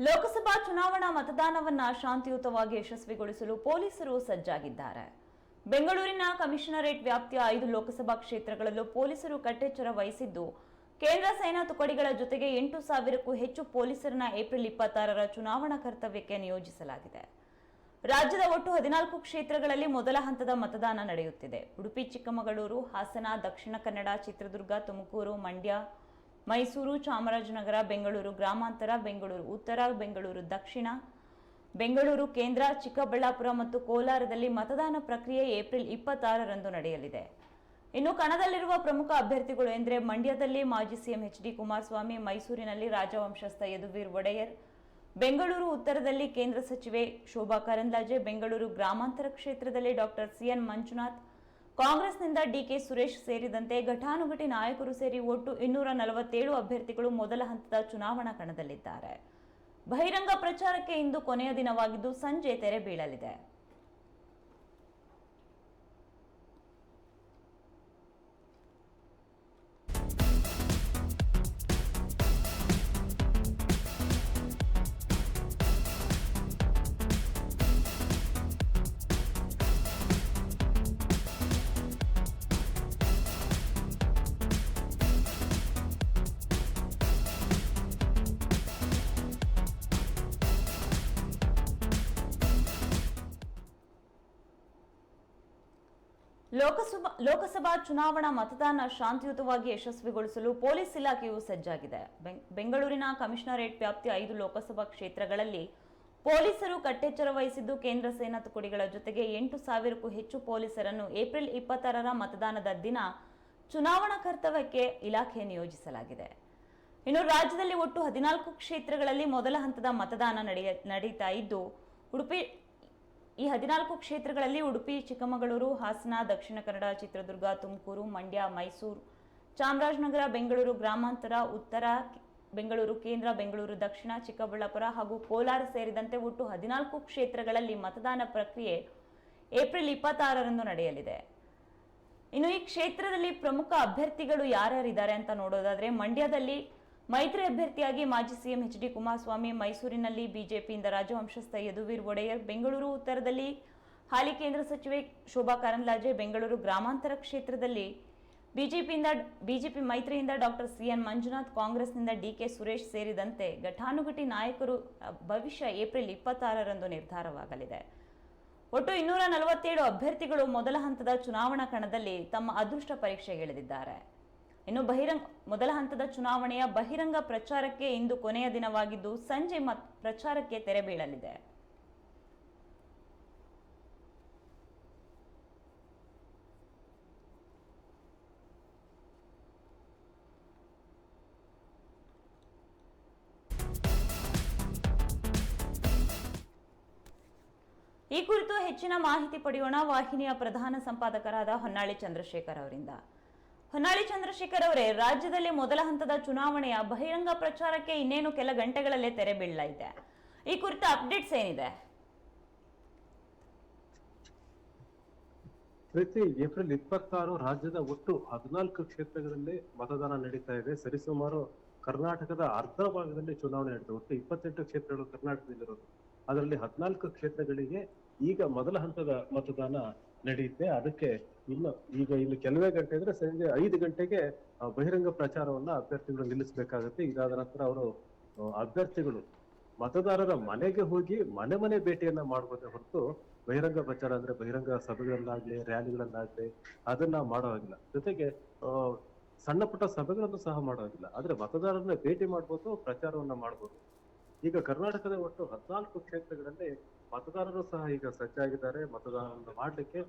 ಲೋಕಸಭಾ ಚುನಾವಣಾ ಮತದಾನವನ್ನ ಶಾಂತಿಯುತವಾಗಿ ಯಶಸ್ವಿಗೊಳಿಸಲು ಪೊಲೀಸರು ಸಜ್ಜಾಗಿದ್ದಾರೆ. ಬೆಂಗಳೂರಿನ ಕಮಿಷನರೇಟ್ ವ್ಯಾಪ್ತಿಯ 5 ಲೋಕಸಭಾ ಕ್ಷೇತ್ರಗಳಲ್ಲೂ ಪೊಲೀಸರು ಕಟ್ಟೆಚ್ಚರ ವಹಿಸಿದ್ದು, ಕೇಂದ್ರ ಸೇನಾ ತುಕಡಿಗಳ ಜೊತೆಗೆ 8,000ಕ್ಕೂ ಹೆಚ್ಚು ಪೊಲೀಸರನ್ನ ಏಪ್ರಿಲ್ 26ರ ಚುನಾವಣಾ ಕರ್ತವ್ಯಕ್ಕೆ ನಿಯೋಜಿಸಲಾಗಿದೆ. ರಾಜ್ಯದ ಒಟ್ಟು 14 ಕ್ಷೇತ್ರಗಳಲ್ಲಿ ಮೊದಲ ಹಂತದ ಮತದಾನ ನಡೆಯುತ್ತಿದೆ. ಉಡುಪಿ, ಚಿಕ್ಕಮಗಳೂರು, ಹಾಸನ, ದಕ್ಷಿಣ ಕನ್ನಡ, ಚಿತ್ರದುರ್ಗ, ತುಮಕೂರು, ಮಂಡ್ಯ, ಮೈಸೂರು, ಚಾಮರಾಜನಗರ, ಬೆಂಗಳೂರು ಗ್ರಾಮಾಂತರ, ಬೆಂಗಳೂರು ಉತ್ತರ, ಬೆಂಗಳೂರು ದಕ್ಷಿಣ, ಬೆಂಗಳೂರು ಕೇಂದ್ರ, ಚಿಕ್ಕಬಳ್ಳಾಪುರ ಮತ್ತು ಕೋಲಾರದಲ್ಲಿ ಮತದಾನ ಪ್ರಕ್ರಿಯೆ ಏಪ್ರಿಲ್ 26ರಂದು ನಡೆಯಲಿದೆ. ಇನ್ನು ಕಣದಲ್ಲಿರುವ ಪ್ರಮುಖ ಅಭ್ಯರ್ಥಿಗಳು ಎಂದರೆ ಮಂಡ್ಯದಲ್ಲಿ ಮಾಜಿ ಸಿಎಂ ಎಚ್.ಡಿ. ಕುಮಾರಸ್ವಾಮಿ, ಮೈಸೂರಿನಲ್ಲಿ ರಾಜವಂಶಸ್ಥ ಯದುವೀರ್ ಒಡೆಯರ್, ಬೆಂಗಳೂರು ಉತ್ತರದಲ್ಲಿ ಕೇಂದ್ರ ಸಚಿವೆ ಶೋಭಾ ಕರಂದ್ಲಾಜೆ, ಬೆಂಗಳೂರು ಗ್ರಾಮಾಂತರ ಕ್ಷೇತ್ರದಲ್ಲಿ ಡಾಕ್ಟರ್ ಸಿ.ಎನ್. ಮಂಜುನಾಥ್, ಕಾಂಗ್ರೆಸ್ನಿಂದ ಡಿ.ಕೆ. ಸುರೇಶ್ ಸೇರಿದಂತೆ ಘಟಾನುಘಟಿ ನಾಯಕರು ಸೇರಿ ಒಟ್ಟು 247 ಅಭ್ಯರ್ಥಿಗಳು ಮೊದಲ ಹಂತದ ಚುನಾವಣಾ ಕಣದಲ್ಲಿದ್ದಾರೆ. ಬಹಿರಂಗ ಪ್ರಚಾರಕ್ಕೆ ಇಂದು ಕೊನೆಯ ದಿನವಾಗಿದ್ದು ಸಂಜೆ ತೆರೆ ಬೀಳಲಿದೆ. ಲೋಕಸಭಾ ಚುನಾವಣಾ ಮತದಾನ ಶಾಂತಿಯುತವಾಗಿ ಯಶಸ್ವಿಗೊಳಿಸಲು ಪೊಲೀಸ್ ಇಲಾಖೆಯು ಸಜ್ಜಾಗಿದೆ. ಬೆಂಗಳೂರಿನ ಕಮಿಷನರೇಟ್ ವ್ಯಾಪ್ತಿಯ 5 ಲೋಕಸಭಾ ಕ್ಷೇತ್ರಗಳಲ್ಲಿ ಪೊಲೀಸರು ಕಟ್ಟೆಚ್ಚರ ವಹಿಸಿದ್ದು, ಕೇಂದ್ರ ಸೇನಾ ತುಕಡಿಗಳ ಜೊತೆಗೆ 8,000ಕ್ಕೂ ಹೆಚ್ಚು ಪೊಲೀಸರನ್ನು ಏಪ್ರಿಲ್ 26ರ ಮತದಾನದ ದಿನ ಚುನಾವಣಾ ಕರ್ತವ್ಯಕ್ಕೆ ಇಲಾಖೆ ನಿಯೋಜಿಸಲಾಗಿದೆ. ಇನ್ನು ರಾಜ್ಯದಲ್ಲಿ ಒಟ್ಟು 14 ಕ್ಷೇತ್ರಗಳಲ್ಲಿ ಮೊದಲ ಹಂತದ ಮತದಾನ ನಡೀತಾ ಇದ್ದು, ಈ 14 ಕ್ಷೇತ್ರಗಳಲ್ಲಿ ಉಡುಪಿ, ಚಿಕ್ಕಮಗಳೂರು, ಹಾಸನ, ದಕ್ಷಿಣ ಕನ್ನಡ, ಚಿತ್ರದುರ್ಗ, ತುಮಕೂರು, ಮಂಡ್ಯ, ಮೈಸೂರು, ಚಾಮರಾಜನಗರ, ಬೆಂಗಳೂರು ಗ್ರಾಮಾಂತರ, ಉತ್ತರ, ಬೆಂಗಳೂರು ಕೇಂದ್ರ, ಬೆಂಗಳೂರು ದಕ್ಷಿಣ, ಚಿಕ್ಕಬಳ್ಳಾಪುರ ಹಾಗೂ ಕೋಲಾರ ಸೇರಿದಂತೆ ಒಟ್ಟು 14 ಕ್ಷೇತ್ರಗಳಲ್ಲಿ ಮತದಾನ ಪ್ರಕ್ರಿಯೆ ಏಪ್ರಿಲ್ 26ರಂದು ನಡೆಯಲಿದೆ. ಇನ್ನು ಈ ಕ್ಷೇತ್ರದಲ್ಲಿ ಪ್ರಮುಖ ಅಭ್ಯರ್ಥಿಗಳು ಯಾರ್ಯಾರಿದ್ದಾರೆ ಅಂತ ನೋಡೋದಾದ್ರೆ, ಮಂಡ್ಯದಲ್ಲಿ ಮೈತ್ರಿ ಅಭ್ಯರ್ಥಿಯಾಗಿ ಮಾಜಿ ಸಿಎಂ ಎಚ್.ಡಿ. ಕುಮಾರಸ್ವಾಮಿ, ಮೈಸೂರಿನಲ್ಲಿ ಬಿಜೆಪಿಯಿಂದ ರಾಜವಂಶಸ್ಥ ಯದುವೀರ್ ಒಡೆಯರ್, ಬೆಂಗಳೂರು ಉತ್ತರದಲ್ಲಿ ಹಾಲಿ ಕೇಂದ್ರ ಸಚಿವೆ ಶೋಭಾ ಕರಂದ್ಲಾಜೆ, ಬೆಂಗಳೂರು ಗ್ರಾಮಾಂತರ ಕ್ಷೇತ್ರದಲ್ಲಿ ಬಿಜೆಪಿ ಮೈತ್ರಿಯಿಂದ ಡಾಕ್ಟರ್ ಸಿ.ಎನ್. ಮಂಜುನಾಥ್, ಕಾಂಗ್ರೆಸ್ನಿಂದ ಡಿ.ಕೆ. ಸುರೇಶ್ ಸೇರಿದಂತೆ ಘಟಾನುಘಟಿ ನಾಯಕರು ಭವಿಷ್ಯ ಏಪ್ರಿಲ್ 26ರಂದು ನಿರ್ಧಾರವಾಗಲಿದೆ. ಒಟ್ಟು 247 ಅಭ್ಯರ್ಥಿಗಳು ಮೊದಲ ಹಂತದ ಚುನಾವಣಾ ಕಣದಲ್ಲಿ ತಮ್ಮ ಅದೃಷ್ಟ ಪರೀಕ್ಷೆಗಿಳಿದಿದ್ದಾರೆ. ಇನ್ನು ಮೊದಲ ಹಂತದ ಚುನಾವಣೆಯ ಬಹಿರಂಗ ಪ್ರಚಾರಕ್ಕೆ ಇಂದು ಕೊನೆಯ ದಿನವಾಗಿದ್ದು ಸಂಜೆ ಪ್ರಚಾರಕ್ಕೆ ತೆರೆ ಬೀಳಲಿದೆ. ಈ ಕುರಿತು ಹೆಚ್ಚಿನ ಮಾಹಿತಿ ಪಡೆಯೋಣ ವಾಹಿನಿಯ ಪ್ರಧಾನ ಸಂಪಾದಕರಾದ ಹೊನ್ನಾಳಿ ಚಂದ್ರಶೇಖರ್ ಅವರಿಂದ. ಹೊನ್ನಾಳಿ ಚಂದ್ರಶೇಖರ್ ಅವರೇ, ರಾಜ್ಯದಲ್ಲಿ ಮೊದಲ ಹಂತದ ಚುನಾವಣೆಯ ಬಹಿರಂಗ ಪ್ರಚಾರಕ್ಕೆ ಇನ್ನೇನು ಕೆಲ ಗಂಟೆಗಳಲ್ಲೇ ತೆರೆ ಬೀಳಲಿದೆ. ಈ ಕುರಿತ ಅಪ್ಡೇಟ್ಸ್ ಏನಿದೆ? ಏಪ್ರಿಲ್ 26 ರಾಜ್ಯದ ಒಟ್ಟು 14 ಕ್ಷೇತ್ರಗಳಲ್ಲಿ ಮತದಾನ ನಡೀತಾ ಇದೆ. ಸರಿಸುಮಾರು ಕರ್ನಾಟಕದ ಅರ್ಧ ಭಾಗದಲ್ಲಿ ಚುನಾವಣೆ ನಡೆಯುತ್ತೆ. ಒಟ್ಟು 28 ಕ್ಷೇತ್ರಗಳು ಕರ್ನಾಟಕದಲ್ಲಿರೋದು. ಅದರಲ್ಲಿ 14 ಕ್ಷೇತ್ರಗಳಿಗೆ ಈಗ ಮೊದಲ ಹಂತದ ಮತದಾನ ನಡೆಯುತ್ತೆ. ಅದಕ್ಕೆ ಇನ್ನು ಕೆಲವೇ ಗಂಟೆ ಅಂದ್ರೆ ಸಂಜೆ 5 ಗಂಟೆಗೆ ಬಹಿರಂಗ ಪ್ರಚಾರವನ್ನ ಅಭ್ಯರ್ಥಿಗಳು ನಿಲ್ಲಿಸಬೇಕಾಗುತ್ತೆ. ಇದಾದ ನಂತರ ಅವರು ಅಭ್ಯರ್ಥಿಗಳು ಮತದಾರರ ಮನೆಗೆ ಹೋಗಿ ಮನೆ ಭೇಟಿಯನ್ನ ಮಾಡಬಹುದೇ ಹೊರತು ಬಹಿರಂಗ ಪ್ರಚಾರ ಅಂದ್ರೆ ಬಹಿರಂಗ ಸಭೆಗಳನ್ನಾಗ್ಲಿ ರ್ಯಾಲಿಗಳನ್ನಾಗ್ಲಿ ಅದನ್ನ ಮಾಡೋ ಹಾಗಿಲ್ಲ. ಜೊತೆಗೆ ಸಣ್ಣ ಪುಟ್ಟ ಸಭೆಗಳನ್ನು ಸಹ ಮಾಡೋ ಹಾಗಿಲ್ಲ. ಆದ್ರೆ ಮತದಾರರನ್ನ ಭೇಟಿ ಮಾಡ್ಬೋದು, ಪ್ರಚಾರವನ್ನ ಮಾಡ್ಬೋದು. ಈಗ ಕರ್ನಾಟಕದ ಒಟ್ಟು 14 ಕ್ಷೇತ್ರಗಳಲ್ಲಿ ಮತದಾರರು ಸಹ ಈಗ ಸಜ್ಜಾಗಿದ್ದಾರೆ. ಮತದಾನವನ್ನು ಮಾಡ್ಲಿಕ್ಕೆ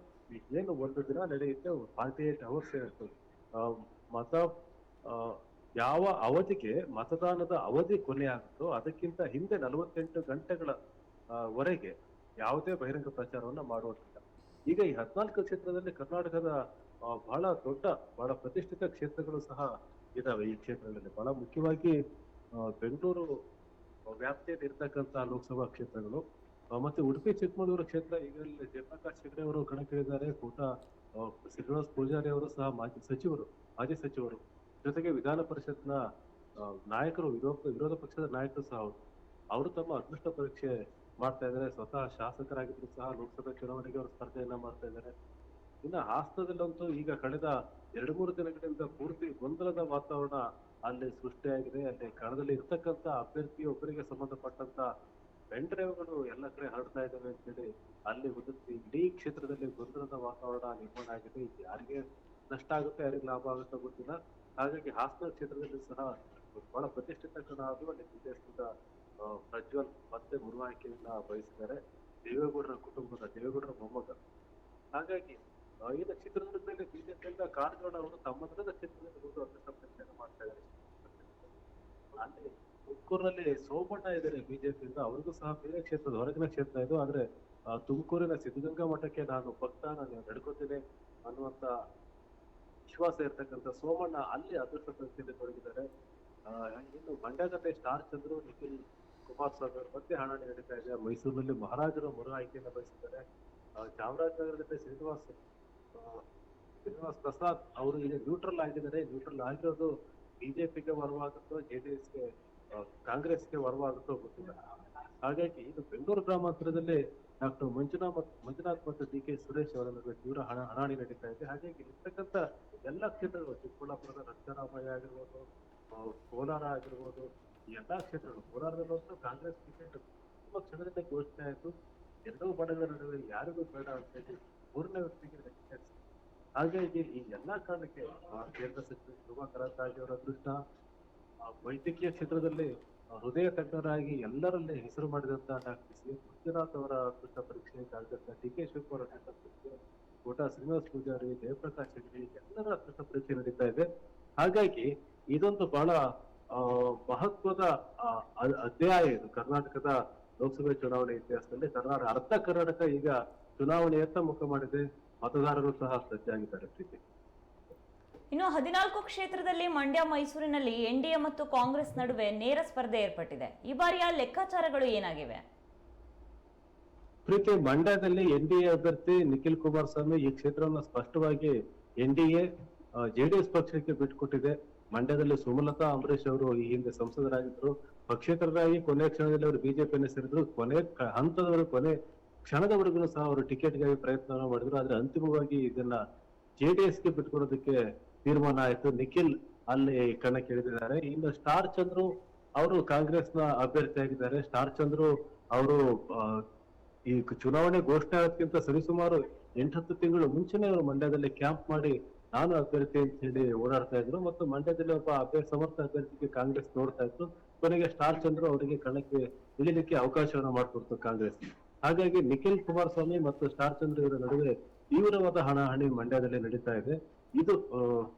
ಏನು ಒಂದು ದಿನ ನಡೆಯುತ್ತೆ, 48 ಅವರ್ಸ್ ಇರ್ತದೆ. ಯಾವ ಅವಧಿಗೆ ಮತದಾನದ ಅವಧಿ ಕೊನೆ ಆಗುತ್ತೋ ಅದಕ್ಕಿಂತ ಹಿಂದೆ 48 ಗಂಟೆಗಳ ವರೆಗೆ ಯಾವುದೇ ಬಹಿರಂಗ ಪ್ರಚಾರವನ್ನ ಮಾಡುವಂತಿಲ್ಲ. ಈಗ ಈ 14 ಕ್ಷೇತ್ರದಲ್ಲಿ ಕರ್ನಾಟಕದ ಬಹಳ ದೊಡ್ಡ ಬಹಳ ಪ್ರತಿಷ್ಠಿತ ಕ್ಷೇತ್ರಗಳು ಸಹ ಇದಾವೆ. ಈ ಕ್ಷೇತ್ರಗಳಲ್ಲಿ ಬಹಳ ಮುಖ್ಯವಾಗಿ ಬೆಂಗಳೂರು ವ್ಯಾಪ್ತಿಯಲ್ಲಿ ಇರ್ತಕ್ಕಂಥ ಲೋಕಸಭಾ ಕ್ಷೇತ್ರಗಳು ಮತ್ತೆ ಉಡುಪಿ ಚಿಕ್ಕಮಗಳೂರು ಕ್ಷೇತ್ರ. ಈಗಲೇ ಜಯಪ್ರಕಾಶ್ ಹೆಗಡೆ ಅವರು ಕಣಕ್ಕಿಳಿದ್ದಾರೆ. ಶ್ರೀನಿವಾಸ್ ಪೂಜಾರಿ ಅವರು ಸಹ ಮಾಜಿ ಸಚಿವರು, ಜೊತೆಗೆ ವಿಧಾನ ಪರಿಷತ್ನ ನಾಯಕರು, ವಿರೋಧ ಪಕ್ಷದ ನಾಯಕರು ಸಹ ಅವರು. ಅವರು ತಮ್ಮ ಅದೃಷ್ಟ ಪರೀಕ್ಷೆ ಮಾಡ್ತಾ ಇದ್ದಾರೆ. ಸ್ವತಃ ಶಾಸಕರಾಗಿದ್ರು ಸಹ ಲೋಕಸಭೆ ಚುನಾವಣೆಗೆ ಅವರು ಸ್ಪರ್ಧೆಯನ್ನ ಮಾಡ್ತಾ ಇದ್ದಾರೆ. ಇನ್ನ ಹಾಸನದಲ್ಲಂತೂ ಈಗ ಕಳೆದ 2-3 ದಿನಗಳಿಂದ ಪೂರ್ತಿ ಗೊಂದಲದ ವಾತಾವರಣ ಅಲ್ಲಿ ಸೃಷ್ಟಿಯಾಗಿದೆ. ಅಲ್ಲಿ ಕಣದಲ್ಲಿ ಇರ್ತಕ್ಕಂಥ ಅಭ್ಯರ್ಥಿಯೊಬ್ಬರಿಗೆ ಸಂಬಂಧಪಟ್ಟಂತ ಪೆಂಡ್ರೈವ್ಗಳು ಎಲ್ಲ ಕಡೆ ಹರಡ್ತಾ ಇದ್ದಾವೆ ಅಂತೇಳಿ ಅಲ್ಲಿ ಉದುರಿಸಿ ಇಡೀ ಕ್ಷೇತ್ರದಲ್ಲಿ ಗೊಂದಲದ ವಾತಾವರಣ ನಿರ್ಮಾಣ ಆಗಿದೆ. ಇದು ಯಾರಿಗೆ ನಷ್ಟ ಆಗುತ್ತೆ, ಯಾರಿಗೆ ಲಾಭ ಆಗುತ್ತೋ ಗೊತ್ತಿಲ್ಲ. ಹಾಗಾಗಿ ಹಾಸನ ಕ್ಷೇತ್ರದಲ್ಲಿ ಸಹ ಬಹಳ ಪ್ರತಿಷ್ಠಿತ ಕಣ ಅದು. ಅಲ್ಲಿ ಬಿಜೆಪಿಯಿಂದ ಪ್ರಜ್ವಲ್ ಮತ್ತೆ ಮರು ಆಯ್ಕೆಯನ್ನ ಬಯಸಿದ್ದಾರೆ. ದೇವೇಗೌಡರ ಕುಟುಂಬದ ದೇವೇಗೌಡರ ಮೊಮ್ಮಗ. ಹಾಗಾಗಿ ಇನ್ನು ಚಿತ್ರದುರ್ಗದಲ್ಲಿ ಬಿಜೆಪಿಯಿಂದ ಕಾರಜೋಳ ಅವರು ತಮ್ಮದರದ ಕ್ಷೇತ್ರದಲ್ಲಿ ಹೋಗಿ ಅದೃಷ್ಟ ಪರೀಕ್ಷೆಯನ್ನು ಮಾಡ್ತಾ ಇದ್ದಾರೆ. ಅಲ್ಲಿ ತುಮಕೂರಿನಲ್ಲಿ ಸೋಮಣ್ಣ ಇದ್ದಾರೆ ಬಿಜೆಪಿಯಿಂದ, ಅವ್ರಿಗೂ ಸಹ ಬೇರೆ ಕ್ಷೇತ್ರದ ಹೊರಗಿನ ಕ್ಷೇತ್ರ ಇದು. ಆದ್ರೆ ತುಮಕೂರಿನ ಸಿದ್ಧಗಂಗಾ ಮಠಕ್ಕೆ ನಾನು ಭಕ್ತ, ನಾನು ನಡ್ಕೋತೀನಿ ಅನ್ನುವಂತ ವಿಶ್ವಾಸ ಇರ್ತಕ್ಕಂಥ ಸೋಮಣ್ಣ ಅಲ್ಲಿ ಅದೃಷ್ಟ ಪರೀಕ್ಷೆಯಲ್ಲಿ ತೊಡಗಿದ್ದಾರೆ. ಇನ್ನು ಮಂಡ್ಯದಲ್ಲಿ ಸ್ಟಾರ್ ಚಂದ್ರು, ನಿಖಿಲ್ ಕುಮಾರಸ್ವಾಮಿ ಅವರು ಮತ್ತೆ ಹಣಾಹಣಿ ನಡೀತಾ ಇದೆ. ಮೈಸೂರಿನಲ್ಲಿ ಮಹಾರಾಜರು ಮರು ಆಯ್ಕೆಯನ್ನು ಬಯಸಿದ್ದಾರೆ. ಚಾಮರಾಜನಗರದಲ್ಲಿ ಶ್ರೀನಿವಾಸ್ ಪ್ರಸಾದ್ ಅವರು ಈಗ ನ್ಯೂಟ್ರಲ್ ಆಗಿದ್ದಾರೆ. ನ್ಯೂಟ್ರಲ್ ಆಗಿರೋದು ಬಿಜೆಪಿಗೆ ವರವಾಗುತ್ತೋ ಜೆಡಿಎಸ್ಗೆ ಕಾಂಗ್ರೆಸ್ಗೆ ವರವಾಗುತ್ತೋ ಗೊತ್ತಿಲ್ಲ. ಹಾಗಾಗಿ ಇದು ಬೆಂಗಳೂರು ಗ್ರಾಮಾಂತರದಲ್ಲಿ ಡಾಕ್ಟರ್ ಮಂಜುನಾಥ್ ಮತ್ತು ಡಿ ಕೆ ಸುರೇಶ್ ಅವರ ನಡುವೆ ತೀವ್ರ ಹಣಾಹಣಿ ನಡೀತಾ ಇದೆ. ಹಾಗಾಗಿ ಇರ್ತಕ್ಕಂಥ ಎಲ್ಲ ಕ್ಷೇತ್ರಗಳು, ಚಿಕ್ಕಬಳ್ಳಾಪುರದ ರಕ್ಷಾರಾಮಯ್ಯ ಆಗಿರ್ಬೋದು, ಕೋಲಾರ ಆಗಿರ್ಬೋದು, ಈ ಎಲ್ಲಾ ಕ್ಷೇತ್ರಗಳು, ಕೋಲಾರದಲ್ಲಂತೂ ಕಾಂಗ್ರೆಸ್ ಟಿಕೆಟ್ ತುಂಬಾ ಕ್ಷಣದಿಂದ ಘೋಷಣೆ ಆಯಿತು. ಎರಡೂ ಬಣಗಳ ನಡುವೆ ಯಾರಿಗೂ ಬೇಡ ಅಂತ ಹೇಳಿ ಮೂರನೇ ವ್ಯಕ್ತಿಗೆ ಟಿಕೆಟ್. ಹಾಗಾಗಿ ಈ ಎಲ್ಲಾ ಕಾರಣಕ್ಕೆ ಕೇಂದ್ರ ಸಚಿವ ಶೋಭಾ ಕರಂದ್ಲಾಜೆ ಅವರ ಅದೃಷ್ಟ, ವೈದ್ಯಕೀಯ ಕ್ಷೇತ್ರದಲ್ಲಿ ಹೃದಯ ತಜ್ಞರಾಗಿ ಎಲ್ಲರಲ್ಲಿ ಹೆಸರು ಮಾಡಿದಂತ ಡಾಕ್ಟರ್ ಸಿ ಮಂಜುನಾಥ್ ಅವರ ಅದೃಷ್ಟ ಪರೀಕ್ಷೆ, ಡಾಕ್ಟರ್ ಡಿ ಕೆ ಶಿವಕುಮಾರ್ ಅದೃಷ್ಟ ಪರೀಕ್ಷೆ, ಕೋಟ ಶ್ರೀನಿವಾಸ್ ಪೂಜಾರಿ, ಜಯಪ್ರಕಾಶ್ ಹೆಗಡೆ ಎಲ್ಲರ ಅದೃಷ್ಟ ಪರೀಕ್ಷೆ ನಡೀತಾ ಇದೆ. ಹಾಗಾಗಿ ಇದೊಂದು ಬಹಳ ಮಹತ್ವದ ಅಧ್ಯಾಯ ಇದು ಕರ್ನಾಟಕದ ಲೋಕಸಭೆ ಚುನಾವಣೆ ಇತಿಹಾಸದಲ್ಲಿ. ಅರ್ಧ ಕರ್ನಾಟಕ ಈಗ ಚುನಾವಣೆಯತ್ತ ಮುಖ ಮಾಡಿದೆ. ಮತದಾರರು ಸಹ ಸಜ್ಜಾಗಿದ್ದಾರೆ. ಪ್ರೀತಿ, ಇನ್ನು 14 ಕ್ಷೇತ್ರದಲ್ಲಿ ಮಂಡ್ಯ, ಮೈಸೂರಿನಲ್ಲಿ ಎನ್ಡಿಎ ಮತ್ತು ಕಾಂಗ್ರೆಸ್ ನಡುವೆ ನೇರ ಸ್ಪರ್ಧೆ ಏರ್ಪಟ್ಟಿದೆ. ಈ ಬಾರಿಯ ಲೆಕ್ಕಾಚಾರಗಳು ಏನಾಗಿವೆ? ಪ್ರೀತಿ, ಮಂಡ್ಯದಲ್ಲಿ ಎನ್ಡಿಎ ಅಭ್ಯರ್ಥಿ ನಿಖಿಲ್ ಕುಮಾರಸ್ವಾಮಿ ಈ ಕ್ಷೇತ್ರವನ್ನು ಸ್ಪಷ್ಟವಾಗಿ ಎನ್ಡಿಎ ಜೆಡಿಎಸ್ ಪಕ್ಷಕ್ಕೆ ಬಿಟ್ಟುಕೊಟ್ಟಿದೆ. ಮಂಡ್ಯದಲ್ಲಿ ಸುಮಲತಾ ಅಂಬರೀಶ್ ಅವರು ಈ ಹಿಂದೆ ಸಂಸದರಾಗಿದ್ರು. ಪಕ್ಷೇತರರಾಗಿ ಕೊನೆ ಕ್ಷಣದಲ್ಲಿ ಅವರು ಬಿಜೆಪಿಯನ್ನು ಸೇರಿದ್ರು. ಕೊನೆ ಹಂತದವರು, ಕೊನೆ ಕ್ಷಣದವರೆಗೂ ಸಹ ಅವರು ಟಿಕೆಟ್ಗಾಗಿ ಪ್ರಯತ್ನ ಮಾಡಿದ್ರು. ಆದ್ರೆ ಅಂತಿಮವಾಗಿ ಇದನ್ನ ಜೆಡಿಎಸ್ಗೆ ಬಿಟ್ಕೊಡೋದಕ್ಕೆ ತೀರ್ಮಾನ ಆಯ್ತು. ನಿಖಿಲ್ ಅಲ್ಲಿ ಕಣಕ್ಕಿಳಿದಿದ್ದಾರೆ. ಇನ್ನು ಸ್ಟಾರ್ ಚಂದ್ರು ಅವರು ಕಾಂಗ್ರೆಸ್ನ ಅಭ್ಯರ್ಥಿಯಾಗಿದ್ದಾರೆ. ಸ್ಟಾರ್ ಚಂದ್ರು ಅವರು ಈ ಚುನಾವಣೆ ಘೋಷಣೆ ಆಗೋದಕ್ಕಿಂತ ಸರಿಸುಮಾರು 8-10 ತಿಂಗಳು ಮುಂಚೆನೆ ಅವರು ಮಂಡ್ಯದಲ್ಲಿ ಕ್ಯಾಂಪ್ ಮಾಡಿ ನಾನು ಅಭ್ಯರ್ಥಿ ಅಂತ ಹೇಳಿ ಓಡಾಡ್ತಾ ಇದ್ರು. ಮತ್ತು ಮಂಡ್ಯದಲ್ಲಿ ಒಬ್ಬ ಸಮರ್ಥ ಅಭ್ಯರ್ಥಿಗೆ ಕಾಂಗ್ರೆಸ್ ನೋಡ್ತಾ ಇತ್ತು. ಕೊನೆಗೆ ಸ್ಟಾರ್ ಚಂದ್ರು ಅವರಿಗೆ ಕಣಕ್ಕೆ ಇಳಿಲಿಕ್ಕೆ ಅವಕಾಶವನ್ನ ಮಾಡಿಕೊಡ್ತು ಕಾಂಗ್ರೆಸ್. ಹಾಗಾಗಿ ನಿಖಿಲ್ ಕುಮಾರಸ್ವಾಮಿ ಮತ್ತು ಸ್ಟಾರ್ ಚಂದ್ರ ಇವರ ನಡುವೆ ತೀವ್ರವಾದ ಹಣಾಹಣಿ ಮಂಡ್ಯದಲ್ಲಿ ನಡೀತಾ ಇದೆ. ಇದು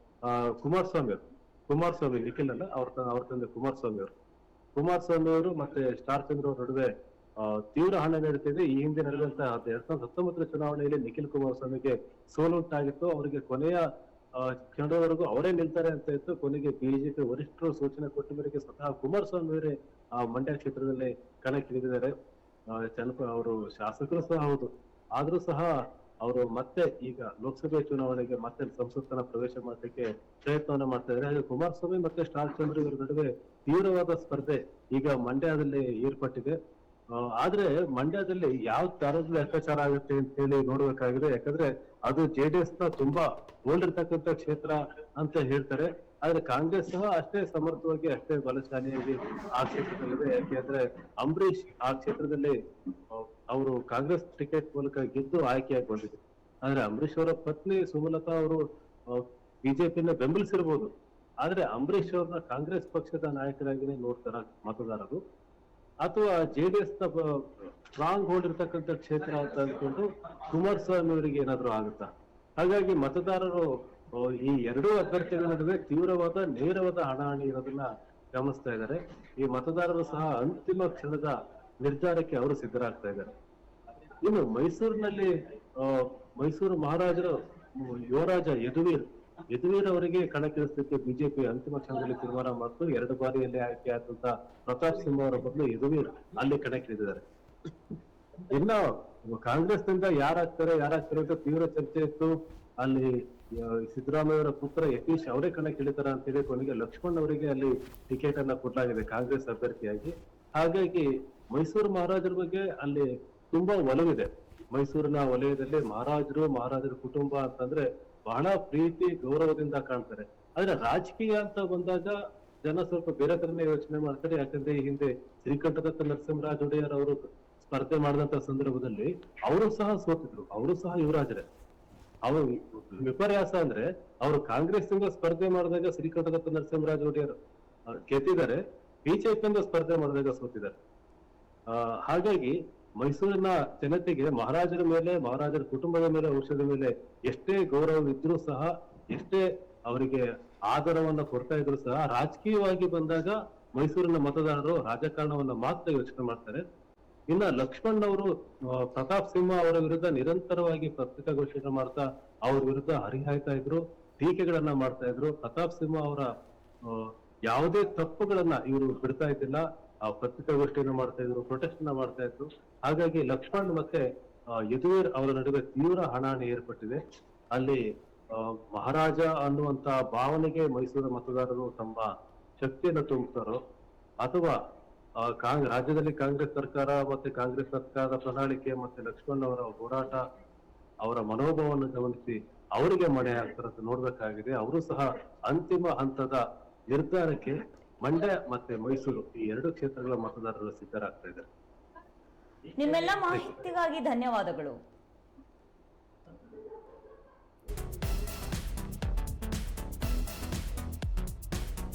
ಕುಮಾರಸ್ವಾಮಿ ನಿಖಿಲ್ ಅಲ್ಲ, ಅವ್ರ ತಂದೆ ಕುಮಾರಸ್ವಾಮಿ ಅವರು ಮತ್ತೆ ಸ್ಟಾರ್ ಚಂದ್ರ ಅವರ ನಡುವೆ ತೀವ್ರ ಹಣ ನಡೀತಿದೆ. ಈ ಹಿಂದೆ ನಡೆದಂತಹ 2019 ಚುನಾವಣೆಯಲ್ಲಿ ನಿಖಿಲ್ ಕುಮಾರಸ್ವಾಮಿಗೆ ಸೋಲುಂಟಾಗಿತ್ತು. ಅವರಿಗೆ ಕೊನೆಯ ಕ್ಷಣದವರೆಗೂ ಅವರೇ ನಿಲ್ತಾರೆ ಅಂತ ಇತ್ತು. ಕೊನೆಗೆ ಬಿಜೆಪಿ ವರಿಷ್ಠರು ಸೂಚನೆ ಕೊಟ್ಟ ಮೇರೆಗೆ ಸ್ವತಃ ಕುಮಾರಸ್ವಾಮಿ ಅವರೇ ಮಂಡ್ಯ ಕ್ಷೇತ್ರದಲ್ಲಿ ಕಣಕ್ಕಿಳಿದಿದ್ದಾರೆ. ಅವರು ಶಾಸಕರು ಸಹ ಹೌದು. ಆದ್ರೂ ಸಹ ಅವರು ಮತ್ತೆ ಈಗ ಲೋಕಸಭೆ ಚುನಾವಣೆಗೆ ಮತ್ತೆ ಸಂಸತ್ತನ್ನ ಪ್ರವೇಶ ಮಾಡಲಿಕ್ಕೆ ಪ್ರಯತ್ನವನ್ನ ಮಾಡ್ತಾ ಇದ್ದಾರೆ. ಹಾಗೆ ಕುಮಾರಸ್ವಾಮಿ ಮತ್ತೆ ಸ್ಟಾರ್ ಚಂದ್ರ ಇವರ ನಡುವೆ ತೀವ್ರವಾದ ಸ್ಪರ್ಧೆ ಈಗ ಮಂಡ್ಯದಲ್ಲಿ ಏರ್ಪಟ್ಟಿದೆ. ಆದ್ರೆ ಮಂಡ್ಯದಲ್ಲಿ ಯಾವ ತರದ ಲೆಕ್ಕಾಚಾರ ಆಗುತ್ತೆ ಅಂತ ಹೇಳಿ ನೋಡ್ಬೇಕಾಗಿದೆ. ಯಾಕಂದ್ರೆ ಅದು ಜೆಡಿಎಸ್ ನ ತುಂಬಾ ಓಲ್ಡಿರ್ತಕ್ಕಂಥ ಕ್ಷೇತ್ರ ಅಂತ ಹೇಳ್ತಾರೆ. ಆದ್ರೆ ಕಾಂಗ್ರೆಸ್ ಸಹ ಅಷ್ಟೇ ಸಮರ್ಥವಾಗಿ, ಅಷ್ಟೇ ಬಲಶಾಲಿಯಾಗಿ ಆ ಕ್ಷೇತ್ರದಲ್ಲಿದೆ. ಯಾಕೆಂದ್ರೆ ಅಂಬರೀಶ್ ಆ ಕ್ಷೇತ್ರದಲ್ಲಿ ಅವರು ಕಾಂಗ್ರೆಸ್ ಟಿಕೆಟ್ ಮೂಲಕ ಗೆದ್ದು ಆಯ್ಕೆಯಾಗಿ ಬಂದಿದೆ. ಆದ್ರೆ ಅಂಬರೀಶ್ ಅವರ ಪತ್ನಿ ಸುಮಲತಾ ಅವರು ಬಿಜೆಪಿನ ಬೆಂಬಲಿಸಿರ್ಬೋದು. ಆದ್ರೆ ಅಂಬರೀಶ್ ಅವ್ರನ್ನ ಕಾಂಗ್ರೆಸ್ ಪಕ್ಷದ ನಾಯಕರಾಗಿನೇ ನೋಡ್ತಾರ ಮತದಾರರು, ಅಥವಾ ಜೆಡಿಎಸ್ ನ ಸ್ಟ್ರಾಂಗ್ ಹೋಲ್ಡ್ ಇರ್ತಕ್ಕಂಥ ಕ್ಷೇತ್ರ ಅಂತ ಅಂದ್ಕೊಂಡು ಕುಮಾರಸ್ವಾಮಿ ಅವರಿಗೆ ಏನಾದ್ರು ಆಗುತ್ತಾ? ಹಾಗಾಗಿ ಮತದಾರರು ಈ ಎರಡೂ ಅಭ್ಯರ್ಥಿಗಳ ನಡುವೆ ತೀವ್ರವಾದ ನೇರವಾದ ಹಣಾಹಣಿ ಇರೋದನ್ನ ಗಮನಿಸ್ತಾ ಇದ್ದಾರೆ. ಈ ಮತದಾರರು ಸಹ ಅಂತಿಮ ಕ್ಷಣದ ನಿರ್ಧಾರಕ್ಕೆ ಅವರು ಸಿದ್ಧರಾಗ್ತಾ ಇದ್ದಾರೆ. ಇನ್ನು ಮೈಸೂರಿನಲ್ಲಿ ಮೈಸೂರು ಮಹಾರಾಜರು ಯುವರಾಜ ಯದುವೀರ್ ಅವರಿಗೆ ಕಣಕ್ಕಿಳಿಸಲಿಕ್ಕೆ ಬಿಜೆಪಿ ಅಂತಿಮ ಕ್ಷಣದಲ್ಲಿ ತೀರ್ಮಾನ ಮಾಡಿತು. 2 ಬಾರಿಯಲ್ಲಿ ಆಯ್ಕೆ ಆದಂತ ಪ್ರತಾಪ್ ಸಿಂಹ ಅವರ ಬದಲು ಯದುವೀರ್ ಅಲ್ಲಿ ಕಣಕ್ಕಿಳಿದಿದ್ದಾರೆ. ಇನ್ನು ಕಾಂಗ್ರೆಸ್ ನಿಂದ ಯಾರಾಗ್ತಾರೆ ಅಂತ ತೀವ್ರ ಚರ್ಚೆ ಇತ್ತು. ಅಲ್ಲಿ ಸಿದ್ದರಾಮಯ್ಯ ಅವರ ಪುತ್ರ ಯತೀಶ್ ಅವರೇ ಕಣಕ್ಕಿಳಿತಾರ ಅಂತ ಹೇಳಿ ಕೊನೆಗೆ ಲಕ್ಷ್ಮಣ್ ಅವರಿಗೆ ಅಲ್ಲಿ ಟಿಕೆಟ್ ಅನ್ನ ಕೊಡಲಾಗಿದೆ ಕಾಂಗ್ರೆಸ್ ಅಭ್ಯರ್ಥಿಯಾಗಿ. ಹಾಗಾಗಿ ಮೈಸೂರು ಮಹಾರಾಜರ ಬಗ್ಗೆ ಅಲ್ಲಿ ತುಂಬಾ ಒಲವಿದೆ. ಮೈಸೂರಿನ ವಲಯದಲ್ಲಿ ಮಹಾರಾಜರ ಕುಟುಂಬ ಅಂತಂದ್ರೆ ಬಹಳ ಪ್ರೀತಿ ಗೌರವದಿಂದ ಕಾಣ್ತಾರೆ. ಆದ್ರೆ ರಾಜಕೀಯ ಅಂತ ಬಂದಾಗ ಜನ ಸ್ವಲ್ಪ ಬೇರೆ ತರನೇ ಯೋಚನೆ ಮಾಡ್ತಾರೆ. ಯಾಕಂದ್ರೆ ಈ ಹಿಂದೆ ಶ್ರೀಕಂಠದತ್ತ ನರಸಿಂಹರಾಜ ಒಡೆಯರ್ ಅವರು ಸ್ಪರ್ಧೆ ಮಾಡಿದಂತ ಸಂದರ್ಭದಲ್ಲಿ ಅವರು ಸಹ ಸೋತಿದ್ರು. ಅವರು ಸಹ ಯುವರಾಜರೇ. ಅವರು ವಿಪರ್ಯಾಸ ಅಂದ್ರೆ ಅವರು ಕಾಂಗ್ರೆಸ್ ಇಂದ ಸ್ಪರ್ಧೆ ಮಾಡಿದಾಗ ಶ್ರೀಕಂಠದತ್ತ ನರಸಿಂಹರಾಜ ಒಡೆಯರ್ ಗೆದ್ದಿದ್ದಾರೆ, ಬಿಜೆಪಿಯಿಂದ ಸ್ಪರ್ಧೆ ಮಾಡಿದಾಗ ಸೋತಿದ್ದಾರೆ. ಹಾಗಾಗಿ ಮೈಸೂರಿನ ಜನತೆಗೆ ಮಹಾರಾಜರ ಮೇಲೆ, ಮಹಾರಾಜರ ಕುಟುಂಬದ ಮೇಲೆ, ವಂಶದ ಮೇಲೆ ಎಷ್ಟೇ ಗೌರವವಿದ್ರೂ ಸಹ, ಎಷ್ಟೇ ಅವರಿಗೆ ಆಧಾರವನ್ನ ಕೊಡ್ತಾ ಇದ್ರು ಸಹ, ರಾಜಕೀಯವಾಗಿ ಬಂದಾಗ ಮೈಸೂರಿನ ಮತದಾರರು ರಾಜಕಾರಣವನ್ನ ಮಾತ್ರ ಯೋಚನೆ ಮಾಡ್ತಾರೆ. ಇನ್ನ ಲಕ್ಷ್ಮಣ್ ಅವರು ಪ್ರತಾಪ್ ಸಿಂಹ ಅವರ ವಿರುದ್ಧ ನಿರಂತರವಾಗಿ ಪತ್ರಿಕಾಗೋಷ್ಠಿಗಳನ್ನ ಮಾಡ್ತಾ ಅವ್ರ ವಿರುದ್ಧ ಹರಿಹಾಯ್ತಾ ಇದ್ರು, ಟೀಕೆಗಳನ್ನ ಮಾಡ್ತಾ ಇದ್ರು. ಪ್ರತಾಪ್ ಸಿಂಹ ಅವರ ಯಾವುದೇ ತಪ್ಪುಗಳನ್ನ ಇವರು ಬಿಡ್ತಾ ಇದ್ದಿಲ್ಲ. ಆ ಪತ್ರಿಕಾಗೋಷ್ಠಿಯನ್ನ ಮಾಡ್ತಾ ಇದ್ರು, ಪ್ರೊಟೆಸ್ಟ್ ಮಾಡ್ತಾ ಇದ್ರು. ಹಾಗಾಗಿ ಲಕ್ಷ್ಮಣ್ ಮತ್ತೆ ಯದುವೀರ್ ಅವರ ನಡುವೆ ತೀವ್ರ ಹಣಾಹಣಿ ಏರ್ಪಟ್ಟಿದೆ. ಅಲ್ಲಿ ಮಹಾರಾಜ ಅನ್ನುವಂತ ಭಾವನೆಗೆ ಮೈಸೂರು ಮತದಾರರು ತಮ್ಮ ಶಕ್ತಿಯನ್ನು ತುಂಬುತ್ತಾರೋ, ಅಥವಾ ರಾಜ್ಯದಲ್ಲಿ ಕಾಂಗ್ರೆಸ್ ಸರ್ಕಾರ ಮತ್ತೆ ಕಾಂಗ್ರೆಸ್ ಸರ್ಕಾರದ ಪ್ರಣಾಳಿಕೆ ಮತ್ತೆ ಲಕ್ಷ್ಮಣ್ ಅವರ ಹೋರಾಟ, ಅವರ ಮನೋಭಾವವನ್ನು ಗಮನಿಸಿ ಅವರಿಗೆ ಮಣೆ ಆಗ್ತಾರಂತ ನೋಡ್ಬೇಕಾಗಿದೆ. ಅವರು ಸಹ ಅಂತಿಮ ಹಂತದ ನಿರ್ಧಾರಕ್ಕೆ ಮಂಡ್ಯ ಮತ್ತೆ ಮೈಸೂರು ಈ ಎರಡು ಕ್ಷೇತ್ರಗಳ ಮತದಾರರು ಸಿದ್ಧರಾಗ್ತಾ ಇದ್ದಾರೆ. ನಿಮ್ಮೆಲ್ಲ ಮಾಹಿತಿಗಾಗಿ ಧನ್ಯವಾದಗಳು.